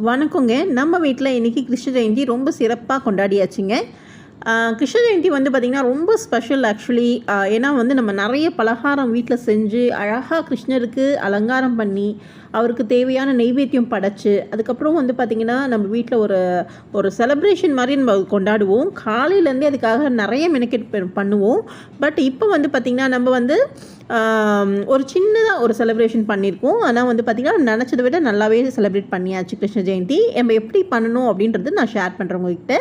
வணக்கங்க. நம்ம வீட்டில் இன்றைக்கி கிருஷ்ண ஜெயந்தி ரொம்ப சிறப்பாக கொண்டாடியாச்சுங்க. கிருஷ்ண ஜெயந்தி வந்து பார்த்திங்கன்னா ரொம்ப ஸ்பெஷல் ஆக்சுவலி. ஏன்னா வந்து நம்ம நிறைய பலகாரம் வீட்டில் செஞ்சு அழகாக கிருஷ்ணருக்கு அலங்காரம் பண்ணி அவருக்கு தேவையான நெய்வேத்தியம் படைச்சு அதுக்கப்புறம் வந்து பார்த்திங்கன்னா நம்ம வீட்டில் ஒரு ஒரு செலிப்ரேஷன் மாதிரி நம்ம கொண்டாடுவோம். காலையிலேருந்தே அதுக்காக நிறைய மெனக்கெட் பண்ணுவோம். பட் இப்போ வந்து பார்த்திங்கன்னா நம்ம வந்து ஒரு சின்னதாக ஒரு செலிப்ரேஷன் பண்ணியிருக்கோம். ஆனால் வந்து பார்த்திங்கன்னா நினச்சதை விட நல்லாவே செலிப்ரேட் பண்ணியாச்சு கிருஷ்ண ஜெயந்தி. நம்ம எப்படி பண்ணணும் அப்படின்றது நான் ஷேர் பண்ணுறேன் உங்கள்கிட்ட.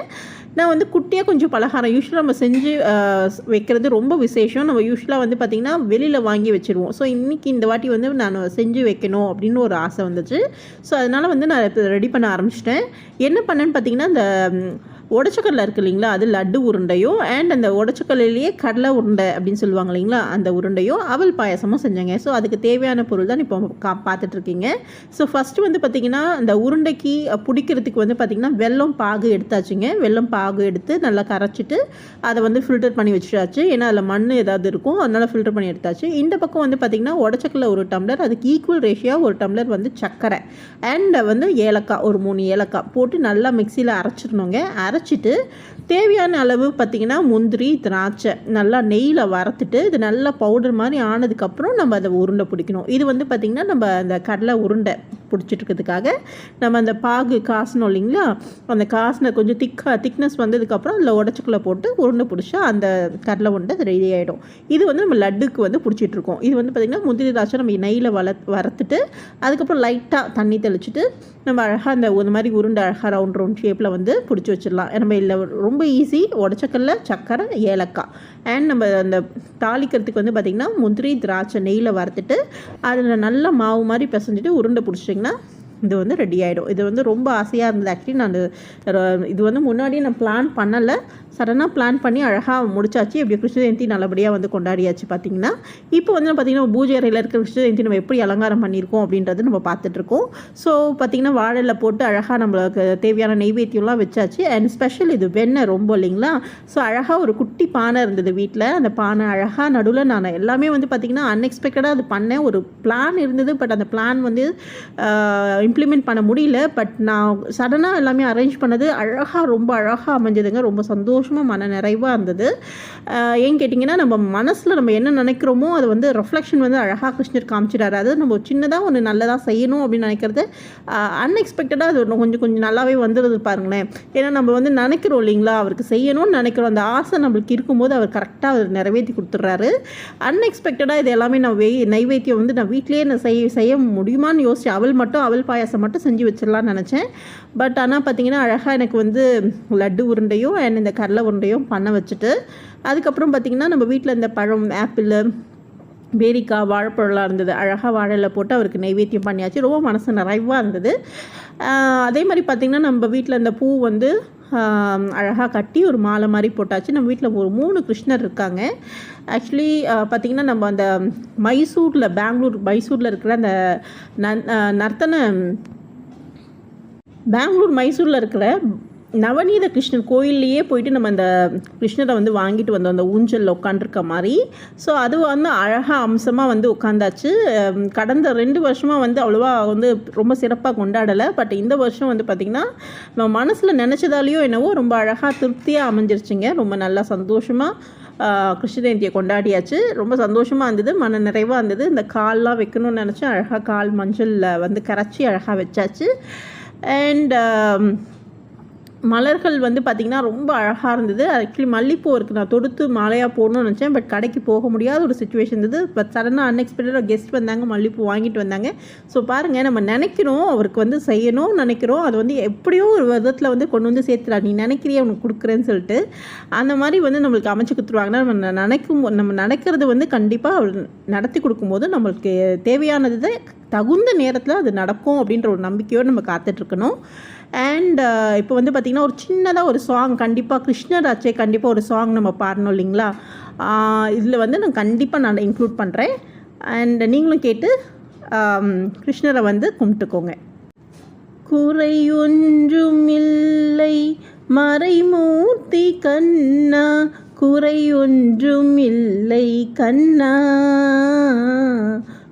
நான் வந்து குட்டியாக கொஞ்சம் பலகாரம் யூஸ்வலாக நம்ம செஞ்சு வைக்கிறது ரொம்ப விசேஷம். நம்ம யூஸ்வலாக வந்து பார்த்திங்கன்னா வெளியில் வாங்கி வச்சுருவோம். ஸோ இன்றைக்கி இந்த வாட்டி வந்து நான் செஞ்சு வைக்கணும் அப்படின்னு ஒரு ஆசை வந்துச்சு. ஸோ அதனால் வந்து நான் இப்போ ரெடி பண்ண ஆரம்பிச்சிட்டேன். என்ன பண்ணேன்னு பார்த்திங்கன்னா இந்த உடச்சக்கடலை இருக்குது இல்லைங்களா, அது லட்டு உருண்டையும் அண்ட் அந்த உடச்சக்கடலையிலேயே கடலை உருண்டை அப்படின்னு சொல்லுவாங்க இல்லைங்களா, அந்த உருண்டையும் அவல் பாயசமும் செஞ்சேங்க. ஸோ அதுக்கு தேவையான பொருள் தான் இப்போ பார்த்துட்ருக்கீங்க. ஸோ ஃபஸ்ட்டு வந்து பார்த்திங்கன்னா இந்த உருண்டைக்கு பிடிக்கிறதுக்கு வந்து பார்த்திங்கன்னா வெல்லம் பாகு எடுத்தாச்சுங்க. வெல்லம் பாகு எடுத்து நல்லா கரைச்சிட்டு அதை வந்து ஃபில்டர் பண்ணி வச்சுட்டாச்சு. ஏன்னா அதில் மண் ஏதாவது இருக்கும், அதனால் ஃபில்டர் பண்ணி எடுத்தாச்சு. இந்த பக்கம் வந்து பார்த்திங்கன்னா உடச்சக்கடலை ஒரு டம்ளர், அதுக்கு ஈக்குவல் ரேஷியா ஒரு டம்ளர் வந்து சர்க்கரை அண்ட் வந்து ஏலக்காய் ஒரு 3 ஏலக்காய் போட்டு நல்லா மிக்சியில் அரைச்சிடணுங்க. அரைச்சிட்டு தேவையான அளவு பார்த்திங்கன்னா முந்திரி திராட்சை நல்லா நெய்யில் வறுத்துட்டு இது நல்லா பவுடர் மாதிரி ஆனதுக்கப்புறம் நம்ம அதை உருண்டை பிடிக்கணும். இது வந்து பார்த்திங்கன்னா நம்ம அந்த கடலை உருண்டை பிடிச்சிட்ருக்கிறதுக்காக நம்ம அந்த பாகு காசணும் இல்லைங்களா, அந்த காசின கொஞ்சம் திக்னஸ் வந்ததுக்கப்புறம் அதில் உடச்சக்கலை போட்டு உருண்டை பிடிச்சா அந்த கடலை உருண்டை ரெடி ஆகிடும். இது வந்து நம்ம லட்டுக்கு வந்து பிடிச்சிட்ருக்கோம். இது வந்து பார்த்திங்கன்னா முந்திரி திராட்சை நம்ம நெய்யில் வறுத்துட்டு அதுக்கப்புறம் லைட்டாக தண்ணி தெளிச்சுட்டு நம்ம அழகாக அந்த ஒரு மாதிரி உருண்டை அழகாக ரவுண்ட் ஷேப்பில் வந்து பிடிச்சி வச்சிடலாம். நம்ம இல்லை ரொம்ப ஈஸி. உடச்சக்கல்ல சக்கரை ஏலக்காய் அண்ட் நம்ம அந்த தாளிக்கிறதுக்கு வந்து பார்த்திங்கன்னா முந்திரி திராட்சை நெய்யில் வறுத்துட்டு அதில் நல்லா மாவு மாதிரி பிசைஞ்சிட்டு உருண்டை பிடிச்சிட்டிங்கன்னா இது வந்து ரெடி ஆகிடும். இது வந்து ரொம்ப ஆசையாக இருந்தது ஆக்சுவலி. நான் இது வந்து முன்னாடியே நான் பிளான் பண்ணலை, சடனாக பிளான் பண்ணி அழகாக முடிச்சாச்சு. இப்படி கிருஷ்ண ஜெயந்தி நல்லபடியாக வந்து கொண்டாடியாச்சு. பார்த்திங்கன்னா இப்போ வந்து பார்த்திங்கன்னா பூஜை அறையில் இருக்கிற கிருஷ்ண ஜெயந்தி நம்ம எப்படி அலங்காரம் பண்ணியிருக்கோம் அப்படின்றது நம்ம பார்த்துட்ருக்கோம். ஸோ பார்த்திங்கன்னா வாழையில் போட்டு அழகாக நம்மளுக்கு தேவையான நெய்வேத்தியம்லாம் வச்சாச்சு. அண்ட் ஸ்பெஷல் இது வெண்ணெய் ரொம்ப இல்லைங்களா. ஸோ அழகாக ஒரு குட்டி பானை இருந்தது வீட்டில். அந்த பானை அழகாக நடுவில் நான் எல்லாமே வந்து பார்த்திங்கன்னா அன்எக்ஸ்பெக்டடாக அது பண்ணேன். ஒரு பிளான் இருந்தது, பட் அந்த பிளான் வந்து இம்ப்ளிமெண்ட் பண்ண முடியல. பட் நான் சடனாக எல்லாமே அரேஞ்ச் பண்ணது அழகாக ரொம்ப அழகாக அமைஞ்சதுங்க. ரொம்ப சந்தோஷமாக மன நிறைவாக இருந்தது. ஏன்னு கேட்டிங்கன்னா நம்ம மனசில் நம்ம என்ன நினைக்கிறோமோ அது வந்து ரெஃப்ளெக்ஷன் வந்து அழகாக கிருஷ்ணர் காமிச்சிடாரு. அது நம்ம சின்னதாக ஒன்று நல்லதாக செய்யணும் அப்படின்னு நினைக்கிறது அன்எக்ஸ்பெக்டடாக அது கொஞ்சம் நல்லாவே வந்துடுது பாருங்களேன். ஏன்னா நம்ம வந்து நினைக்கிறோம் இல்லைங்களா, அவருக்கு செய்யணும்னு நினைக்கிறோம், அந்த ஆசை நம்மளுக்கு இருக்கும்போது அவர் கரெக்டாக அவர் நிறைவேற்றி கொடுத்துட்றாரு. அன்எக்ஸ்பெக்டடாக இது எல்லாமே நான் நைவேத்தியம் வந்து நான் வீட்டிலேயே நான் செய்ய முடியுமான்னு யோசிச்சு அவல் பாயாசம் மட்டும் செஞ்சு வச்சிடலான்னு நினச்சேன். பட் ஆனால் பார்த்திங்கன்னா அழகாக எனக்கு வந்து லட்டு உருண்டையும் அண்ட் இந்த கடலை உருண்டையும் பண்ண வச்சுட்டு அதுக்கப்புறம் பார்த்திங்கன்னா நம்ம வீட்டில் இந்த பழம் ஆப்பிள் பேரிக்காய் வாழைப்பழம்லாம் இருந்தது. அழகாக வாழையில் போட்டு அவருக்கு நைவேத்தியம் பண்ணியாச்சு. ரொம்ப மனசு நிறைவாக இருந்தது. அதே மாதிரி பார்த்திங்கன்னா நம்ம வீட்டில் இந்த பூ வந்து அழகாக கட்டி ஒரு மாலை மாதிரி போட்டாச்சு. நம்ம வீட்டில் ஒரு 3 கிருஷ்ணர் இருக்காங்க. ஆக்சுவலி பார்த்திங்கன்னா நம்ம அந்த மைசூரில் இருக்கிற அந்த மைசூரில் இருக்கிற நவநீத கிருஷ்ணர் கோயில்லையே போயிட்டு நம்ம அந்த கிருஷ்ணரை வந்து வாங்கிட்டு வந்தோம், அந்த ஊஞ்சலில் உட்காண்டிருக்க மாதிரி. ஸோ அது வந்து அழகாக அம்சமாக வந்து உட்காந்தாச்சு. கடந்த 2 வருஷமாக வந்து அவ்வளோவா வந்து ரொம்ப சிறப்பாக கொண்டாடலை. பட் இந்த வருஷம் வந்து பார்த்திங்கன்னா நம்ம மனசில் நினச்சதாலேயோ என்னவோ ரொம்ப அழகாக திருப்தியாக அமைஞ்சிருச்சுங்க. ரொம்ப நல்லா சந்தோஷமாக கிருஷ்ண ஜெயந்தியை கொண்டாடியாச்சு. ரொம்ப சந்தோஷமாக இருந்தது, மன நிறைவாக இருந்தது. இந்த கால்லாம் வைக்கணும்னு நினச்சேன். அழகாக கால் மஞ்சளில் வந்து கரைச்சி அழகாக வச்சாச்சு. அண்ட் மலர்கள் வந்து பார்த்திங்கன்னா ரொம்ப அழகாக இருந்தது. ஆக்சுவலி மல்லிப்பூ இருக்குது, நான் தொடுத்து மாலையாக போடணும்னு நினச்சேன். பட் கடைக்கு போக முடியாத ஒரு சுச்சுவேஷன் இருந்தது. பட் சடனாக அன்எக்ஸ்பெக்டடாக கெஸ்ட் வந்தாங்க, மல்லிப்பூ வாங்கிட்டு வந்தாங்க. ஸோ பாருங்கள், நம்ம நினைக்கிறோம் அவருக்கு வந்து செய்யணும்னு நினைக்கிறோம், அது வந்து எப்படியோ ஒரு விதத்தில் வந்து கொண்டு வந்து சேர்த்துலாம். நீ நினைக்கிறியே உனக்கு கொடுக்குறேன்னு சொல்லிட்டு அந்த மாதிரி வந்து நம்மளுக்கு அமைச்சு கொடுத்துருவாங்கன்னா நம்ம நினைக்கிறது வந்து கண்டிப்பாக அவர் நடத்தி கொடுக்கும்போது நம்மளுக்கு தேவையானது தகுந்த நேரத்தில் அது நடக்கும் அப்படின்ற ஒரு நம்பிக்கையோடு நம்ம காத்துட்ருக்கணும். அண்ட் இப்போ வந்து பார்த்திங்கன்னா ஒரு சின்னதாக ஒரு சாங் கண்டிப்பாக கிருஷ்ணர் ஆச்சே கண்டிப்பாக ஒரு சாங் நம்ம பாடணும் இல்லைங்களா. இதில் வந்து நான் கண்டிப்பாக இன்க்ளூட் பண்ணுறேன். அண்ட் நீங்களும் கேட்டு கிருஷ்ணரை வந்து கும்பிட்டுக்கோங்க. குறையொன்றுமில்லை மறைமூர்த்தி கண்ணா, குறையொன்றுமில்லை கண்ணா,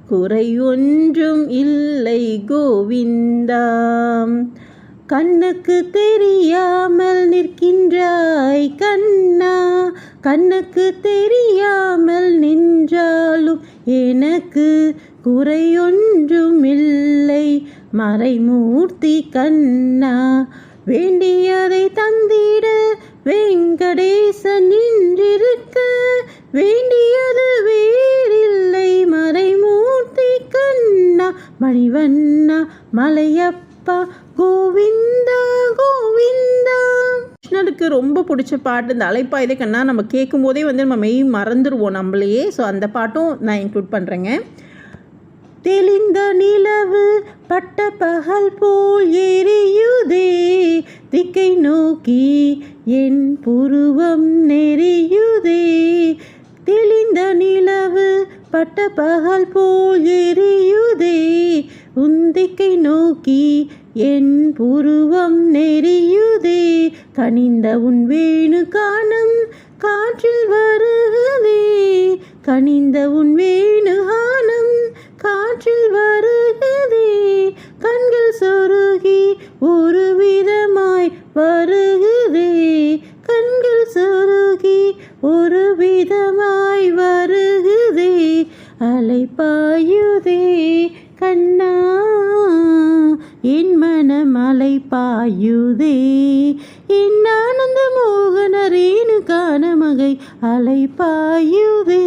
குறை ஒன்றும் இல்லை கோவிந்தா. கண்ணுக்கு தெரியாமல் நிற்கின்றாய் கண்ணா, கண்ணுக்கு தெரியாமல் நின்றாலும் எனக்கு குறையொன்றும் இல்லை மறைமூர்த்தி கண்ணா. வேண்டியதை தந்திட வெங்கடேசன் நின்றிருக்க, வேண்டியது வேறில்லை மறைமூர்த்தி கண்ணா. மணிவண்ணா மலையப்பா கோவிந்தா கோவிந்தா. கிருஷ்ணருக்கு ரொம்ப பிடிச்ச பாட்டு இந்த அலைப்பாயுதே கண்ணா. நம்ம கேட்கும் போதே வந்து நம்ம மெய் மறந்துடுவோம் நம்மளையே. ஸோ அந்த பாட்டும் நான் இன்க்ளூட் பண்ணுறேங்க. தெளிந்த நிலவு பட்ட பகல் போல் எரியுதே, திக்கை நோக்கி என் புருவம் நெறியுதே. தெளிந்த நிலவு பட்ட பகல் போல் எரியுதே, உந்திக்கை நோக்கி என் புருவம் நெறியுதே. கனிந்த உன் வேணு கானம் காற்றில் வருகுதே, கனிந்த உன் வேணு கானம் காற்றில் வருகுதே. கண்கள் சொருகி ஒரு விதமாய் வருகுதே, கண்கள் சொருகி ஒரு விதமாய் வருகுதே. அலைப்பாயுதே கண்ணா, என் மனம் அலைப்பாயுதே. என் ஆனந்த மோகன ரேணு காணமகை அலைப்பாயுதே.